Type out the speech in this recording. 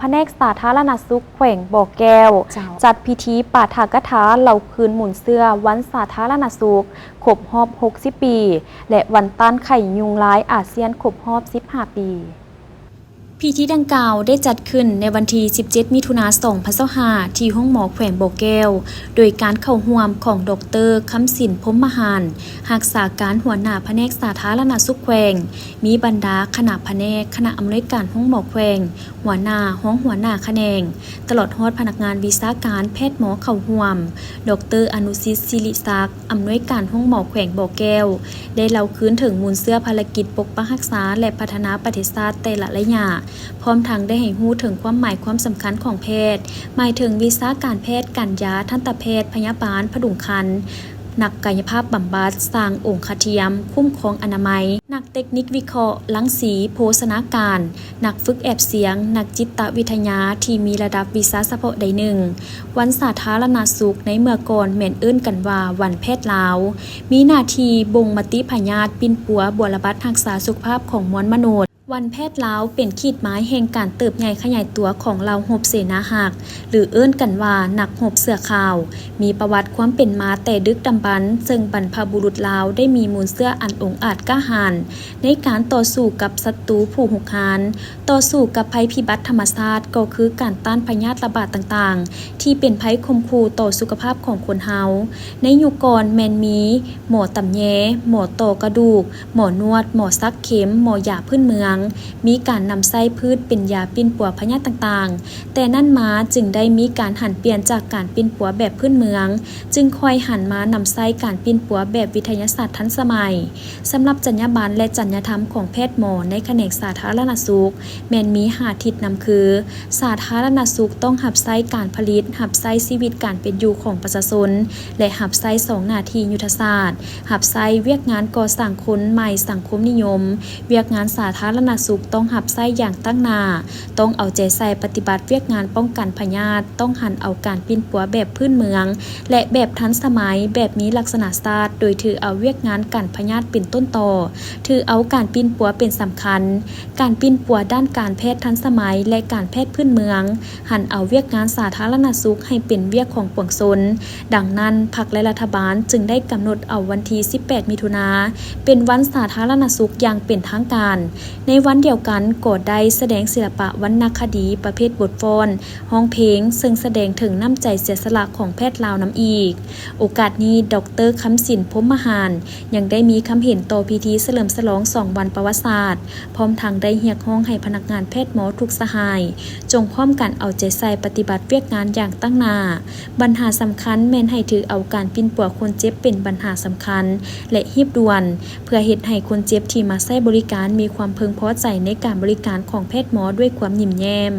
แผนกสาธารณสุขแขวงบ่อแก้วจัดพิธีปาฐกถาเหล่าคืนหมุนเสื้อวันสาธารณสุขครบรอบ60 ปีและวันต้านไข่ยุงลายอาเซียนครบรอบ15 ปีพิธีดังกล่าวได้จัดขึ้นในวันที่ 17 มิถุนายน 2025 ที่ห้องหมอแขวงบ่อแก้วโดยการเข้าร่วมของดร.คำสินพรหมหานรักษาการหัวหน้าแผนกสาธารณสุขแขวงมีบรรดาคณะแผนกคณะอำนวยการห้องหมอแขวงหัวหน้าห้องหัวหน้าแขนงตลอดฮอดพนักงานวิชาการแพทย์หมอเข้าร่วมดร.อนุสิทธิ์ศิริศักดิ์อำนวยการห้องหมอแขวงบ่อแก้วได้เล่าคืนถึงมูลเสื้อภารกิจปกปักรักษาและพัฒนาประเทศชาติแต่ละระยะพร้อมทั้งได้ให้รู้ถึงความหมายความสำคัญของแพทย์หมายถึงวิชาการแพทย์การยาทันตแพทย์พยาบาลผดุงครรภ์นักกายภาพบำบัดสร้างองค์คเทียมคุ้มครองอนามัยนักเทคนิควิเคราะห์รังสีโภชนาการนักฝึกแอบเสียงนักจิตวิทยาที่มีระดับวิชาเฉพาะใดหนึ่งวันสาธารณสุขในเมื่อก่อนแม่นเอิ้นกันว่าวันแพทย์ลาวมีหน้าที่บ่งมติพยาธิปิ่นปัวบัวระบาดรักษาสุขภาพของมวลมนุษย์วันแพทย์ลาวเป็นขีดหมายแห่งการเติบใหญ่ขยายตัวของเหล่าหบเสนาหักหรือเอิ้นกันว่านักหบเสือขาวมีประวัติความเป็นมาแต่ดึกดำบรรพ์ซึ่งบรรพบุรุษลาวได้มีมูลเสื้ออันองอาจกล้าหาญในการต่อสู้กับศัตรูผู้หุกหาญต่อสู้กับภัยพิบัติธรรมชาติก็คือการต้านพยาธิระบาดต่างๆที่เป็นภัยคมคูต่อสุขภาพของคนเฮาในยุคก่อนแม่นมีหมอตำแยหมอต่อกระดูกหมอนวดหมอซักเข็มหมอยาพื้นเมืองมีการนำไส้พืชเป็นยาปิ้นปัวพยาธิต่างๆแต่นั่นมาจึงได้มีการหันเปลี่ยนจากการปิ้นปัวแบบพื้นเมืองจึงค่อยหันมานำไส้การปิ้นปัวแบบวิทยาศาสตร์ทันสมัยสำหรับจรรยาบรรณและจรรยธรรมของแพทย์หมอในแขนงสาธารณสุขแม่นมี5ทิศนำคือสาธารณสุขต้องหับไส้การผลิตหับไส้ชีวิตการเป็นอยู่ของประชาชนและหับไส้2หน้าที่ยุทธศาสตร์หับไส้เวียกงานก่อสร้างคนใหม่สังคมนิยมเวียกงานสาธารณสุขต้องหับไส้อย่างตั้งหน้าต้องเอาใจใส่ปฏิบัติเวียกงานป้องกันพยาธิต้องหันเอาการปิ้นปัวแบบพื้นเมืองและแบบทันสมัยแบบมีลักษณะศาสตร์โดยถือเอาเวียกงานกันพยาธิเป็นต้นต่อถือเอาการปิ้นปัวเป็นสำคัญการปิ้นปัวด้านการแพทย์ทันสมัยและการแพทย์พื้นเมืองหันเอาเวียกงานสาธารณสุขให้เป็นเวียกของปวงชนดังนั้นพรรคและรัฐบาลจึงได้กำหนดเอาวันที่18 มิถุนายนเป็นวันสาธารณสุขอย่างเป็นทางการในวันเดียวกันก็ได้แสดงศิลปะวรรณคดีประเภทบทฟ้อนร้องเพลงซึ่งแสดงถึงน้ำใจเสียสละของแพทย์ลาวน้ำอีกโอกาสนี้ดร.คำสินพรหมหานยังได้มีคำเห็นต่อพิธีเฉลิมฉลอง2 วันประวัติศาสตร์พร้อมทั้งได้เรียกร้องให้พนักงานแพทย์หมอทุกสหายจงพร้อมกันเอาใจใส่ปฏิบัติเวียกงานอย่างตั้งหน้าปัญหาสำคัญแม่นให้ถือเอาการปิ้นปัวคนเจ็บเป็นปัญหาสำคัญและรีบด่วนเพื่อเฮ็ดให้คนเจ็บที่มาใช้บริการมีความพึงพอใจในการบริการของแพทย์หมอด้วยความยิ้มแย้ม